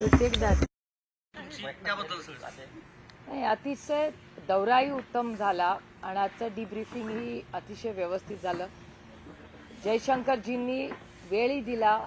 नाही, अतिशय दौराही उत्तम झाला आणि आजचं डिब्रीफिंग ही अतिशय व्यवस्थित झालं. जयशंकरजींनी वेळही दिला,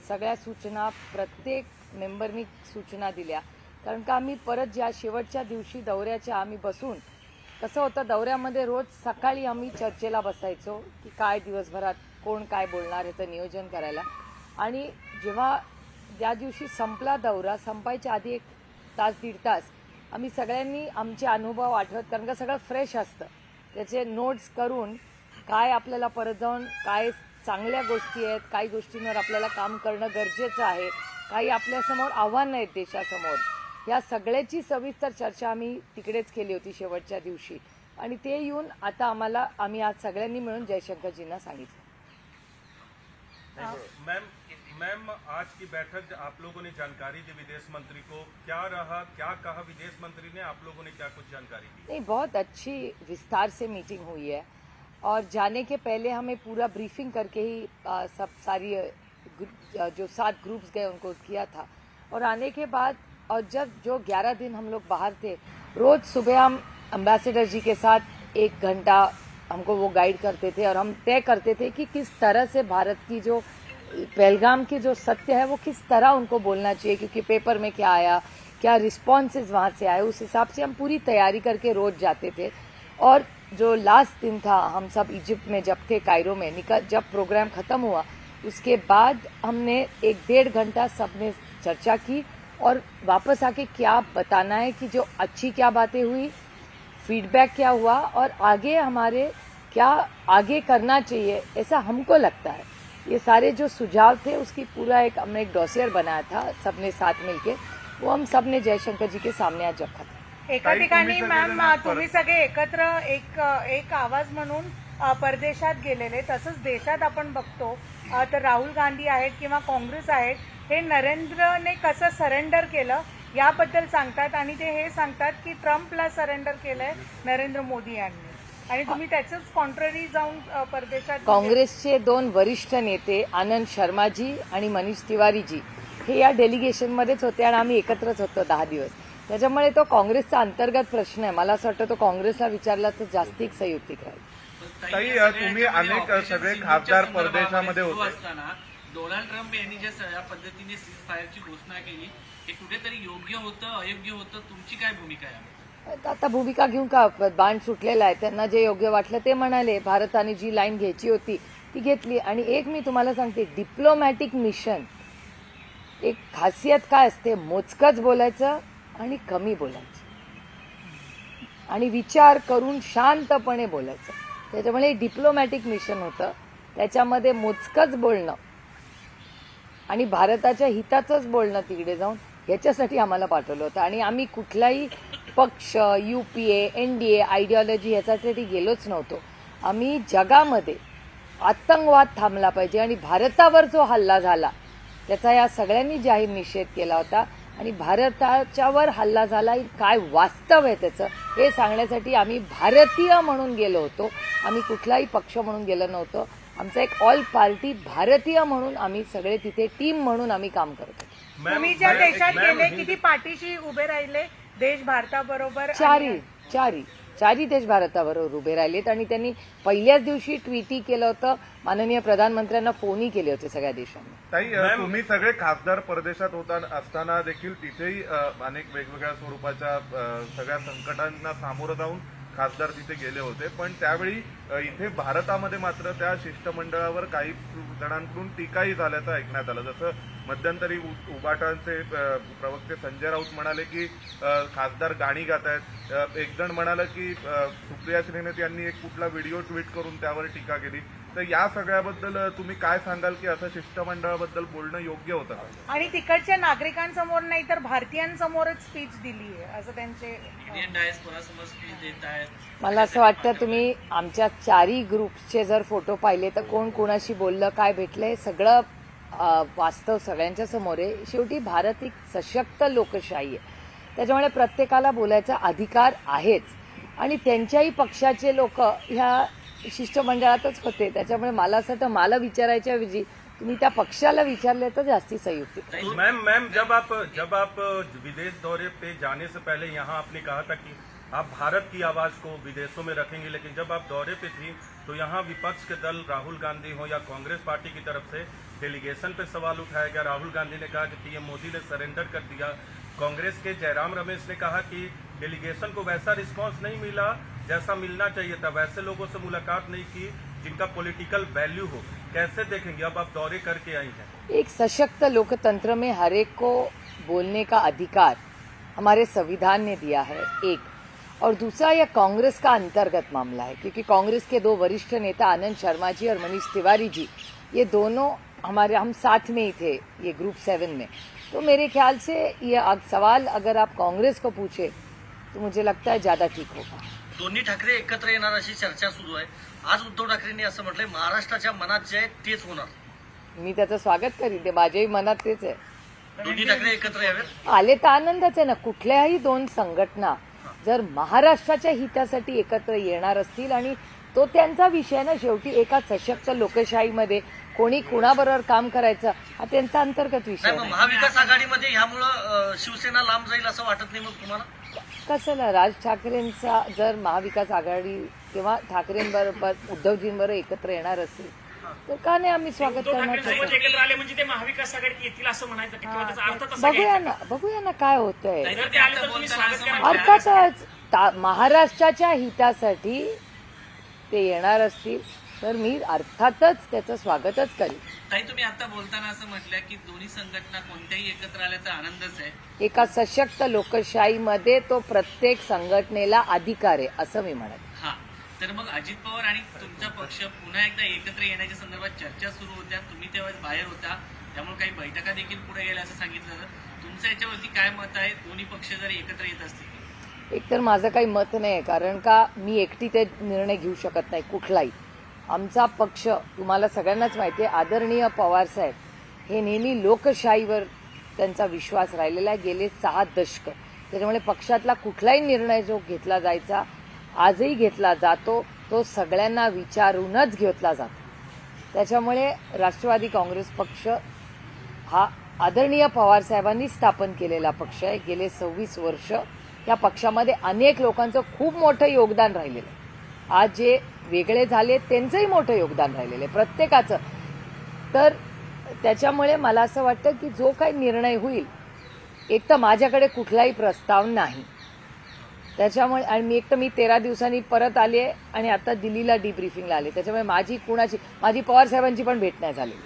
सगळ्या सूचना प्रत्येक मेंबरनी सूचना दिल्या. कारण का आम्ही परत ज्या शेवटच्या दिवशी दौऱ्याच्या आम्ही बसून कसं होतं, दौऱ्यामध्ये रोज सकाळी आम्ही चर्चेला बसायचो की काय दिवसभरात कोण काय बोलणार याचं नियोजन करायला. आणि जेव्हा ज्या दिवशी संपला दौरा, संपायच्या आधी 1 तास 1.5 तास आम्ही सगळ्यांनी आमचे अनुभव आठवत, कारण का सगळं फ्रेश असतं, त्याचे नोट्स करून काय आपल्याला परत जाऊन काय चांगल्या गोष्टी आहेत, काही गोष्टींवर आपल्याला काम करणं गरजेचं आहे, काही आपल्यासमोर आव्हानं आहेत देशासमोर, या सगळ्याची सविस्तर चर्चा आम्ही तिकडेच केली होती शेवटच्या दिवशी. आणि ते येऊन आता आम्ही आज सगळ्यांनी मिळून जयशंकरजींना सांगितलं. मैम, आज की बैठक आप लोगों ने जानकारी दी विदेश मंत्री को, क्या रहा, क्या कहा विदेश मंत्री ने, आप लोगों ने क्या कुछ जानकारी दी? नहीं, बहुत अच्छी विस्तार से मीटिंग हुई है और जाने के पहले हमें पूरा ब्रीफिंग करके ही सब सारी जो 7 ग्रुप्स गए उनको किया था. और आने के बाद और जब जो 11 दिन हम लोग बाहर थे, रोज सुबह हम एम्बेसडर जी के साथ 1 घंटा हमको वो गाइड करते थे और हम तय करते थे कि किस तरह से भारत की जो पहलगाम की जो सत्य है वो किस तरह उनको बोलना चाहिए, क्योंकि पेपर में क्या आया, क्या रिस्पॉन्सेज वहाँ से आए, उस हिसाब से हम पूरी तैयारी करके रोज जाते थे. और जो लास्ट दिन था, हम सब इजिप्ट में जब थे, कायरो में जब प्रोग्राम खत्म हुआ, उसके बाद हमने 1-1.5 घंटा सबने चर्चा की और वापस आके क्या बताना है कि जो अच्छी क्या बातें हुई, फीडबैक क्या हुआ और आगे हमारे क्या आगे करना चाहिए, ऐसा हमको लगता है. ये सारे जो सुझाव थे उसकी पूरा हमने एक डॉसियर बनाया था सबने साथ मिलके, वो हम सबने जयशंकर जी के सामने आज रखा था. एका ठिकाणी मॅम तुम्ही सगळे एकत्र एक आवाज म्हणून परदेशात गेलेले, तसंच देशात आपण बघतो तर राहुल गांधी आहेत किंवा काँग्रेस आहेत, हे नरेंद्रने कसं सरेंडर केलं याबद्दल सांगतात आणि ते हे सांगतात की ट्रम्पला सरेंडर केलंय नरेंद्र मोदी यांनी, आणि तुम्ही त्याचंच कॉन्ट्ररी जाऊन परदेशात. काँग्रेसचे 2 वरिष्ठ नेते आनंद शर्माजी आणि मनीष तिवारीजी हे या डेलिगेशनमध्येच होते आणि आम्ही एकत्रच होतो 10 दिवस. त्याच्यामुळे तो काँग्रेसचा अंतर्गत प्रश्न आहे. मला असं वाटतं तो काँग्रेसला विचारला तर जास्तिक संयुक्तिक राहील. ताई, तुम्ही अनेक सगळे खासदार परदेशामध्ये होते. डोनाल्ड ट्रम्प यांनी ज्या पद्धतीने सीज फायरची घोषणा केली, हे कुठेतरी योग्य होतं, अयोग्य होतं, तुमची काय भूमिका आहे? आता भूमिका घेऊन का, बाण सुटलेला आहे, त्यांना जे योग्य वाटलं ते म्हणाले. भारताने जी लाईन घ्यायची होती ती घेतली. आणि एक मी तुम्हाला सांगते, डिप्लोमॅटिक मिशन एक खासियत काय असते, मोजकच बोलायचं आणि कमी बोलायचं आणि विचार करून शांतपणे बोलायचं. त्याच्यामुळे डिप्लोमॅटिक मिशन होतं, त्याच्यामध्ये मोजकच बोलणं आणि भारताच्या हिताचंच बोलणं तिकडे जाऊन, याच्यासाठी आम्हाला पाठवलं होतं. आणि आम्ही कुठलाही पक्ष, UPA, NDA आयडिओलॉजी याच्यासाठी गेलोच नव्हतो. आम्ही जगामध्ये आतंकवाद थांबला पाहिजे आणि भारतावर जो हल्ला झाला त्याचा या सगळ्यांनी जाहीर निषेध केला होता. आणि भारताच्यावर हल्ला झाला काय वास्तव आहे त्याचं हे सांगण्यासाठी आम्ही भारतीय म्हणून गेलो होतो. आम्ही कुठलाही पक्ष म्हणून गेलो नव्हतो. आमचा एक ऑल पार्टी भारतीय म्हणून आम्ही सगळे तिथे टीम म्हणून आम्ही काम करतो. तुम्ही ज्या देशात गेले किती पाठीशी उभे राहिले देश भारताबरोबर? चारी देश भारताबरोबर उभे राहिलेत. आणि त्यांनी पहिल्याच दिवशी ट्विटही केलं होतं, माननीय प्रधानमंत्र्यांना फोनही केले होते सगळ्या देशांनी. ताई, तुम्ही सगळे खासदार परदेशात असताना देखील तिथेही अनेक वेगवेगळ्या स्वरूपाच्या सगळ्या संकटांना सामोरं जाऊन खासदार तिथे गेले होते. पण त्यावेळी इथे भारतामध्ये मात्र त्या शिष्टमंडळावर काही जणांकडून टीकाही झाल्याचं ऐकण्यात आलं. जसं मध्यंतरी उबाटांचे प्रवक्ते संजय राऊत म्हणाले की खासदार गाणी गात आहेत. एक जण म्हणालं की सुप्रिया श्रीनाथ यांनी एक कुठला व्हिडिओ ट्विट करून त्यावर टीका केली. तर या सगळ्याबद्दल तुम्ही काय सांगाल की असं शिष्टमंडळाबद्दल बोलणं योग्य होतं? आणि तिकडच्या नागरिकांसमोर नाही तर भारतीयांसमोरच स्पीच दिली आहे असं त्यांचे इंडियन डायस्पोरासमोर स्पीच देत आहेत. मला असं वाटतं तुम्ही आमच्या 4ही ग्रुप्सचे जर फोटो पाहिले तर कोण कोणाशी बोललं, काय भेटलंय, सगळं वास्तव सगळ्यांच्या समोर आहे. शेवटी भारत एक सशक्त लोकशाही आहे, त्याच्यामुळे प्रत्येकाला बोलायचा अधिकार आहेच. आणि त्यांच्याही पक्षाचे लोक ह्या शिष्टमंडळातच होते. त्याच्यामुळे मला असं वाटतं मला विचारायच्या ऐवजी तुम्ही त्या पक्षाला विचारले तर जास्ती संयुक्त. मैम जब आप विदेश दौरे पे जाने से पहले यहाँ आपने कहा था कि आप भारत की आवाज को विदेशों में रखेंगे, लेकिन जब आप दौरे पे थी तो यहाँ विपक्ष के दल राहुल गांधी हो या कांग्रेस पार्टी की तरफ से डेलीगेशन पे सवाल उठाया गया. राहुल गांधी ने कहा कि पीएम मोदी ने सरेंडर कर दिया. कांग्रेस के जयराम रमेश ने कहा कि डेलीगेशन को वैसा रिस्पांस नहीं मिला जैसा मिलना चाहिए था, वैसे लोगों से मुलाकात नहीं की जिनका पॉलिटिकल वैल्यू हो. कैसे देखेंगे, अब आप दौरे करके आई हैं? एक सशक्त लोकतंत्र में हर एक को बोलने का अधिकार हमारे संविधान ने दिया है, एक. और दूसरा, यह कांग्रेस का अंतर्गत मामला है, क्योंकि कांग्रेस के दो वरिष्ठ नेता आनंद शर्मा जी और मनीष तिवारी जी, ये दोनों हम साथ में ही थे ये ग्रुप 7 में. तो मेरे ख्याल से ये सवाल अगर आप कांग्रेस को पूछे तो मुझे लगता है ज्यादा ठीक होगा. दोन्ही ठाकरे एकत्र येणार अशी चर्चा सुरू आहे. आज उद्धव ठाकरेंनी असं म्हटलंय, महाराष्ट्राच्या मनात जे आहे तेच होणार. मी त्याचं स्वागत करीन, ते माझ्याही मनात तेच आहे. दोन्ही ठाकरे एकत्र यावेत. आले तर आनंदच आहे ना. कुठल्याही दोन संघटना जर महाराष्ट्राच्या हितासाठी एकत्र येणार असतील, आणि तो त्यांचा विषय ना, शेवटी एका सशक्त लोकशाहीमध्ये कोणी कुणाबरोबर काम करायचं हा त्यांचा अंतर्गत विषय नाही, महाविकास आघाडीमध्ये ह्यामुळं शिवसेना लांब जाईल असं वाटत नाही मग तुम्हाला? कसं ना, राज ठाकरेंचा जर महाविकास आघाडी किंवा ठाकरेंबरोबर उद्धवजींबरोबर एकत्र येणार असेल तर का नाही आम्ही स्वागत करणार. एकत्र आले म्हणजे ते महाविकास आघाडीत येतील असं म्हणायचं किंवा त्याचा अर्थ तसा बघूया ना काय होतंय. जर ते आले तर तुम्ही स्वागत करा. अर्थातच महाराष्ट्राच्या हितासाठी ते येणार असतील तर मी अर्थातच त्याचं स्वागतच करेन. ताई, तुम्ही आता बोलताना असं म्हटलं की दोन्ही संघटना कोणत्याही एकत्र आल्याचा आनंदच आहे. एका सशक्त लोकशाहीमध्ये तो प्रत्येक संघटनेला अधिकार आहे असं मी म्हणत. हा, तर मग अजित पवार आणि तुमचा पक्ष पुन्हा एकदा एकत्र येण्याच्या संदर्भात चर्चा सुरू होत्या. तुम्ही तेव्हा बाहेर होता, त्यामुळे काही बैठका देखील पुढे गेल्या असं सांगितलं जातं. तुमचं याच्यावरती काय मत आहे? दोन्ही पक्ष जर एकत्र येत असतील. एकतर माझं काही मत नाही, कारण का मी एकटी ते निर्णय घेऊ शकत नाही कुठलाही. आमचा पक्ष तुम्हाला सगळ्यांनाच माहिती आहे, आदरणीय पवारसाहेब हे नेहमी लोकशाहीवर त्यांचा विश्वास राहिलेला आहे गेले 6 दशक. त्याच्यामुळे पक्षातला कुठलाही निर्णय जो घेतला जायचा, आजही घेतला जातो, तो सगळ्यांना विचारूनच घेतला जातो. त्याच्यामुळे राष्ट्रवादी काँग्रेस पक्ष हा आदरणीय पवारसाहेबांनी स्थापन केलेला पक्ष आहे. गेले 26 वर्ष या पक्षामध्ये अनेक लोकांचं खूप मोठं योगदान राहिलेलं आहे. आज जे वेगळे झाले त्यांचंही मोठं योगदान राहिलेलं आहे प्रत्येकाचं. तर त्याच्यामुळे मला असं वाटतं की जो काही निर्णय होईल, एक तर माझ्याकडे कुठलाही प्रस्ताव नाही, त्याच्यामुळे आणि मी 13 दिवसांनी परत आले आणि आता दिल्लीला डिब्रीफिंगला आले. त्याच्यामुळे माझी पवारसाहेबांची पण भेट नाही झालेली,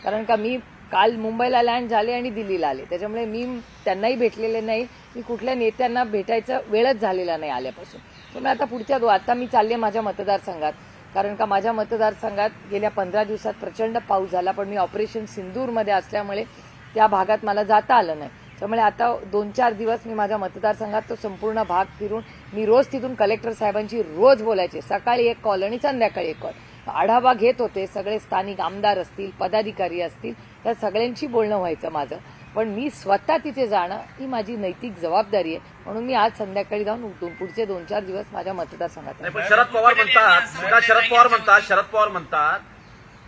कारण का मी काल मुंबईला लँड झाले आणि दिल्लीला आले. त्याच्यामुळे मी त्यांनाही भेटलेले नाही. मी कुठल्या नेत्यांना भेटायचा वेळच झालेला नाही आल्यापासून. तर आता आता मी चालले माझ्या मतदारसंघात, कारण का माझ्या मतदारसंघात गेल्या 15 दिवसात प्रचंड पाऊस झाला, पण मी ऑपरेशन सिंदूरमध्ये असल्यामुळे त्या भागात मला जाता आलं नाही. त्यामुळे आता 2-4 दिवस मी माझ्या मतदारसंघात तो संपूर्ण भाग फिरून मी रोज तिथून कलेक्टर साहेबांची रोज बोलायचे. सकाळी एक कॉल आणि संध्याकाळी एक कॉल, आढावा घेत होते. सगळे स्थानिक आमदार असतील, पदाधिकारी असतील, त्या सगळ्यांशी बोलणं व्हायचं माझं. पण मी स्वतः तिथे जाणं ही माझी नैतिक जबाबदारी आहे. म्हणून मी आज संध्याकाळी जाऊन पुढचे 2-4 दिवस माझ्या मतदारसंघात. शरद पवार म्हणतात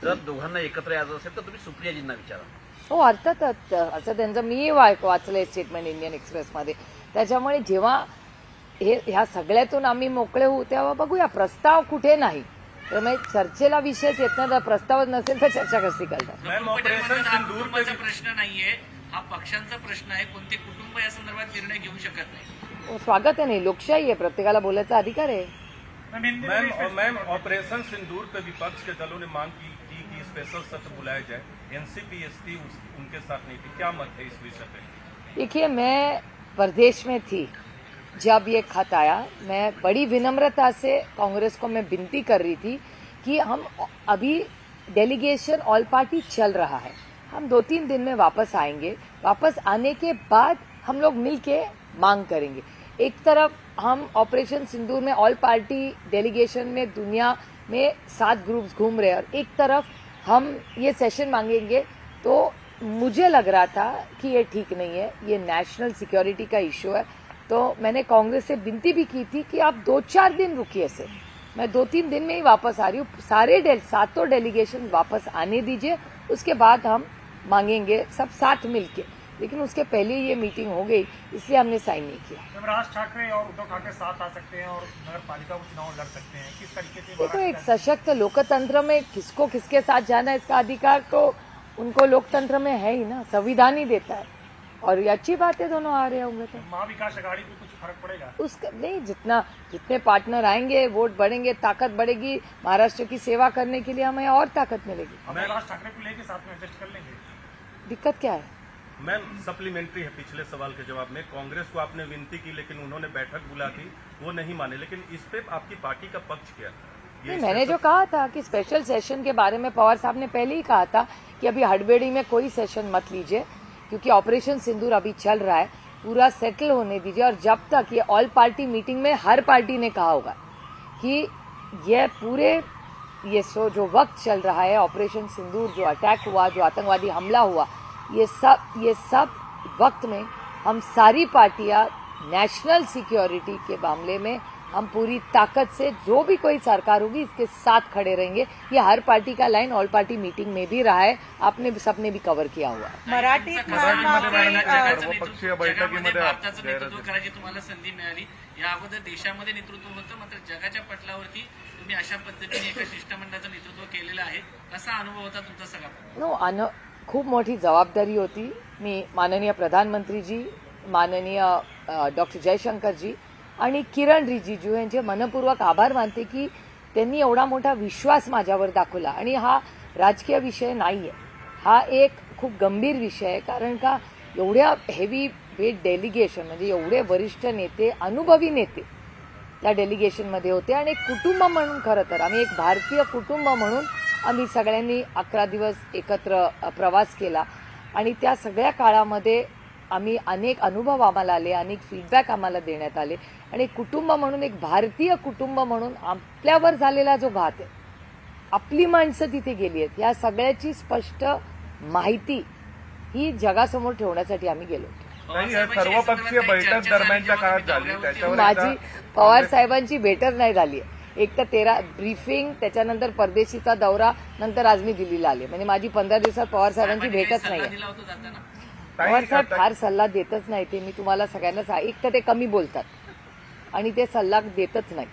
जर दोघांना एकत्र यायचं असेल तर तुम्ही सुप्रियाजींना विचारा. हो, अर्थातच असं त्यांचं मी वाचलंय स्टेटमेंट इंडियन एक्सप्रेसमध्ये. त्याच्यामुळे जेव्हा ह्या सगळ्यातून आम्ही मोकळे होऊ तेव्हा बघूया. प्रस्ताव कुठे नाही, त्यामुळे चर्चेला विषयच येत नाही. प्रस्तावच नसेल तर चर्चा कशी करतात. कुटुंबाचा प्रश्न नाहीये, हा पक्षांचा प्रश्न आहे. कोणते कुटुंब या संदर्भात निर्णय घेऊ शकत नाही. स्वागत आहे, नाही लोकशाही आहे, प्रत्येकाला बोलायचा अधिकार आहे. मैम ऑपरेशन सिंदूर पे विपक्ष के दलों ने मांग की कि स्पेशल सत्र बुलाया जाए. एनसीपी एसपी उनके साथ नहीं थी, क्या मत है इस विषय पे? देखिए, मैं प्रदेश में थी जब ये खत आया. मैं बड़ी विनम्रता से कांग्रेस को मैं विनती कर रही थी कि हम अभी डेलीगेशन ऑल पार्टी चल रहा है, हम 2-3 दिन में वापस आएंगे. वापस आने के बाद हम लोग मिलके मांग करेंगे. एक तरफ हम ऑपरेशन सिंदूर में ऑल पार्टी डेलीगेशन में दुनिया में 7 ग्रुप्स घूम रहे हैं, और एक तरफ हम ये सेशन मांगेंगे. तो मुझे लग रहा था कि ये ठीक नहीं है, ये नेशनल सिक्योरिटी का इश्यू है. तो मैंने कांग्रेस से विनती भी की थी कि आप 2-4 दिन रुकिए मैं 2-3 दिन में ही वापस आ रही हूँ. सारे 7 डेलीगेशन वापस आने दीजिए उसके बाद हम मांगेंगे सब साथ मिलके, लेकिन उसके पहले ये मीटिंग हो गई इसलिए हमने साइन नहीं किया। जब राज ठाकरे और उद्धव ठाकरे साथ आ सकते हैं और नगर पालिका को चुनाव लड़ सकते हैं, किस तरीके से देखो, एक सशक्त लोकतंत्र में किसको किसके साथ जाना है इसका अधिकार तो उनको लोकतंत्र में है ही ना, संविधान ही देता है। और ये अच्छी बात है, दोनों आ रहे होंगे तो महाविकास अघाड़ी को कुछ फर्क पड़ेगा? उसका नहीं, जितने पार्टनर आएंगे वोट बढ़ेंगे, ताकत बढ़ेगी, महाराष्ट्र की सेवा करने के लिए हमें और ताकत मिलेगी। हमें राज ठाकरे को लेके साथ में एडजस्ट कर लेंगे। दिक्कत क्या है? मैम, सप्लीमेंट्री है पिछले सवाल के जवाब में। कांग्रेस को आपने विनती की लेकिन उन्होंने बैठक बुला थी, वो नहीं माने, लेकिन इस पे आपकी पार्टी का पक्ष क्या है? नहीं, मैंने जो कहा था कि स्पेशल सेशन के बारे में पवार साहब ने पहले ही कहा था कि अभी हड़बेड़ी में कोई सेशन मत लीजिए, क्योंकि ऑपरेशन सिंदूर अभी चल रहा है, पूरा सेटल होने दीजिए। और जब तक ये ऑल पार्टी मीटिंग में हर पार्टी ने कहा होगा कि ये पूरे जो वक्त चल रहा है, ऑपरेशन सिंदूर, जो अटैक हुआ, जो आतंकवादी हमला हुआ, ये सब वक्त में हम सारी पार्टियां नेशनल सिक्योरिटी के मामले में हम पूरी ताकत से, जो भी कोई सरकार होगी इसके साथ खड़े रहेंगे। ये हर पार्टी का लाइन ऑल पार्टी मीटिंग में भी रहा है, आपने सबने भी कवर किया हुआ है। मराठी सर्वपक्षीय बैठकीमध्ये भारताचं नेतृत्व करायची तुम्हाला संधी मिळाली। या अगोदर देशामध्ये नेतृत्व होतं, मात्र जगाच्या पटलावरती तुम्ही अशा पद्धतीने एका शिष्टमंडळाचं नेतृत्व केलेलं आहे। कसा अनुभव होता तुमचा सगळा? खूप मोठी जबाबदारी होती। मी माननीय प्रधानमंत्रीजी, माननीय डॉक्टर जयशंकरजी आणि किरण रिजिजू यांचे मनपूर्वक आभार मानते की त्यांनी एवढा मोठा विश्वास माझ्यावर दाखवला। आणि हा राजकीय विषय नाहीये, हा एक खूप गंभीर विषय आहे, कारण का एवढ्या हेवी वेट डेलिगेशन, म्हणजे एवढे वरिष्ठ नेते, अनुभवी नेते त्या डेलिगेशनमध्ये होते आणि एक कुटुंब म्हणून, खरं तर आम्ही एक भारतीय कुटुंब म्हणून आम्ही सगळ्यांनी 11 दिवस एकत्र प्रवास केला आणि त्या सगळ्या काळामध्ये आम्ही अनेक अनुभव आम्हाला आले, अनेक फीडबॅक आम्हाला देण्यात आले आणि कुटुंब म्हणून, एक भारतीय कुटुंब म्हणून आपल्यावर झालेला जो घात आहे, आपली माणसं तिथे गेली आहेत, या सगळ्याची स्पष्ट माहिती ही जगासमोर ठेवण्यासाठी आम्ही गेलो होतो। सर्वपक्षीय बैठक दरम्यानच्या काळात झाली, त्याच्यावर माझी पवार साहेबांची भेटच नाही झाली। एक तर 13 ब्रीफिंग, त्याच्यानंतर परदेशीचा दौरा, नंतर आज मी दिल्लीला आले, म्हणजे माझी 15 दिवसात पवार साहेबांची भेटच नाही। पवार साहेब फार सल्ला देतच नाही, ते मी तुम्हाला सगळ्यांना एक तर ते कमी बोलतात आणि ते सल्ला देतच नाहीत।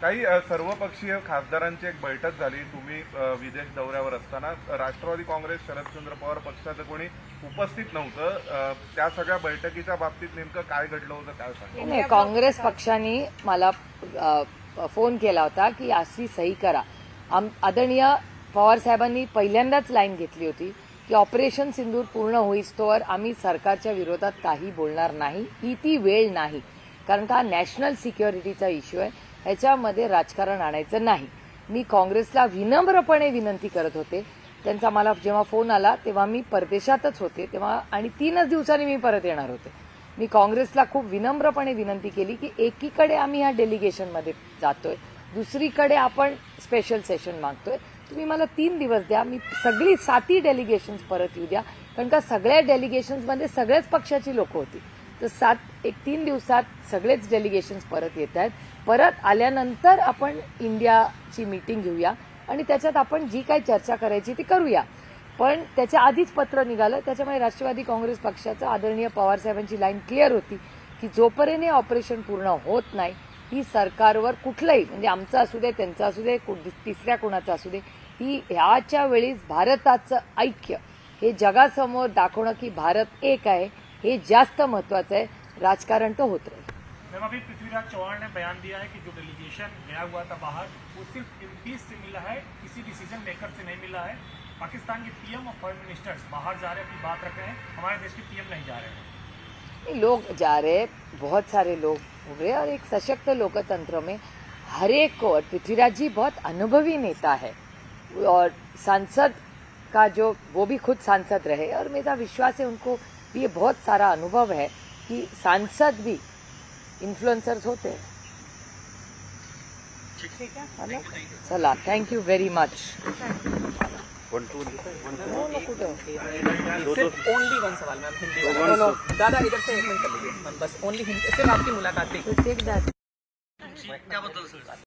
काही सर्वपक्षीय खासदारांची एक बैठक झाली, तुम्ही विदेश दौऱ्यावर असताना राष्ट्रवादी काँग्रेस, शरदचंद्र पवार पक्षाचं कोणी उपस्थित नव्हतं, त्या सगळ्या बैठकीच्या बाबतीत नेमकं काय घडलं होतं, काय सांगा? नाही, काँग्रेस पक्षाने मला फोन केला होता की अशी सही करा। आदरणीय पवार साहेबांनी पहिल्यांदाच लाईन घेतली होती की ऑपरेशन सिंदूर पूर्ण होईस्तोवर आम्ही सरकारच्या विरोधात काही बोलणार नाही, ही ती वेळ नाही, कारण का नॅशनल सिक्युरिटीचा इश्यू आहे, ह्याच्यामध्ये राजकारण आणायचं नाही। मी काँग्रेसला विनम्रपणे विनंती करत होते, त्यांचा मला जेव्हा फोन आला तेव्हा मी परदेशातच होते तेव्हा, आणि 3च दिवसांनी मी परत येणार होते। मी काँग्रेसला खूप विनम्रपणे विनंती केली की एकीकडे आम्ही ह्या डेलिगेशनमध्ये जातोय, दुसरीकडे आपण स्पेशल सेशन मागतोय, तुम्ही मला 3 दिवस द्या, मी सगळी 7 डेलिगेशन्स परत येऊ द्या, कारण का सगळ्या डेलिगेशन्समध्ये सगळ्याच पक्षाची लोक होती, तर 3 दिवसात सगळेच डेलिगेशन्स परत येत आहेत। परत आल्यानंतर आपण इंडियाची मीटिंग घेऊया आणि त्याच्यात आपण जी काही चर्चा करायची ती करूया, पण त्याच्या आधीच पत्र निघालं, त्याच्यामुळे राष्ट्रवादी काँग्रेस पक्षाचं आदरणीय पवार साहेबांची लाईन क्लिअर होती की जोपर्यंत हे ऑपरेशन पूर्ण होत नाही, ही सरकारवर कुठलंही, म्हणजे आमचं असू दे, त्यांचं असू दे, तिसऱ्या कोणाचं असू दे, ही ह्याच्या वेळीच भारताचं ऐक्य हे जगासमोर दाखवणं की भारत एक आहे, हे जास्त महत्वाचं आहे, राजकारण तो होत राहील। मैम, अभी पृथ्वीराज चौहान ने बयान दिया है कि जो डेलीगेशन गया हुआ था बाहर, वो सिर्फ एमपीज से मिला है, किसी डिसीजन मेकर से नहीं मिला है। पाकिस्तान के पीएम और फॉरेन मिनिस्टर्स बाहर जा रहे हैं, अपनी बात रख रहे हैं, हमारे देश के पीएम नहीं जा रहे हैं। लोग जा रहे, बहुत सारे लोग हो रहे, और एक सशक्त लोकतंत्र में हर एक को, पृथ्वीराज जी बहुत अनुभवी नेता है और सांसद का जो, वो भी खुद सांसद रहे, और मेरा विश्वास है उनको भी ये बहुत सारा अनुभव है कि सांसद भी इन्फ्लुएंसर्स होते हैं। ठीक है, चला, थैंक यू वेरी मच। सिर्फ ओनली वन सवाल मैम, हिंदी वाला। दादा इधर से 1 मिनट कर लीजिए, बस ओनली हिंदी, सिर्फ आपकी मुलाकात थी। Take that.